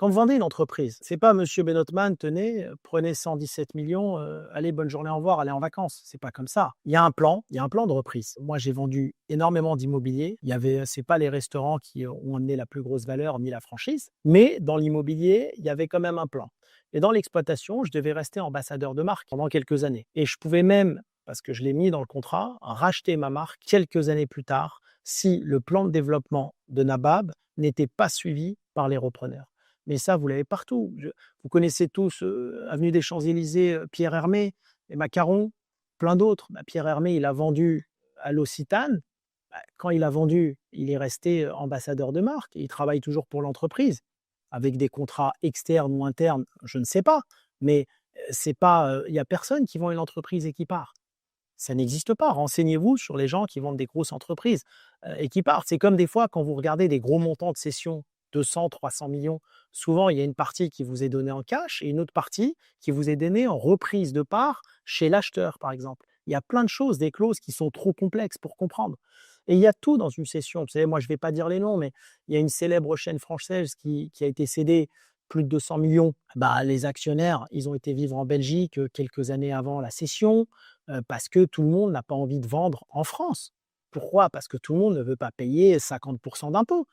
Quand vous vendez une entreprise, c'est pas monsieur Benotman, tenez, prenez 117 millions, allez, bonne journée, au revoir, allez en vacances. C'est pas comme ça. Il y a un plan de reprise. Moi, j'ai vendu énormément d'immobilier. C'est pas les restaurants qui ont amené la plus grosse valeur ni la franchise, mais dans l'immobilier, il y avait quand même un plan. Et dans l'exploitation, je devais rester ambassadeur de marque pendant quelques années. Et je pouvais même, parce que je l'ai mis dans le contrat, racheter ma marque quelques années plus tard si le plan de développement de Nabab n'était pas suivi par les repreneurs. Mais ça, vous l'avez partout. Vous connaissez tous avenue des Champs-Élysées, Pierre Hermé, les macarons, plein d'autres. Bah, Pierre Hermé, il a vendu à l'Occitane. Bah, quand il a vendu, il est resté ambassadeur de marque. Il travaille toujours pour l'entreprise, avec des contrats externes ou internes, je ne sais pas. Mais c'est pas, il n'y a personne qui vend une entreprise et qui part. Ça n'existe pas. Renseignez-vous sur les gens qui vendent des grosses entreprises et qui partent. C'est comme des fois quand vous regardez des gros montants de cession, 200, 300 millions, souvent il y a une partie qui vous est donnée en cash et une autre partie qui vous est donnée en reprise de part chez l'acheteur, par exemple. Il y a plein de choses, des clauses qui sont trop complexes pour comprendre. Et il y a tout dans une cession. Vous savez, moi, je ne vais pas dire les noms, mais il y a une célèbre chaîne française qui a été cédée plus de 200 millions. Bah, les actionnaires, ils ont été vivre en Belgique quelques années avant la cession parce que tout le monde n'a pas envie de vendre en France. Pourquoi? Parce que tout le monde ne veut pas payer 50 d'impôts.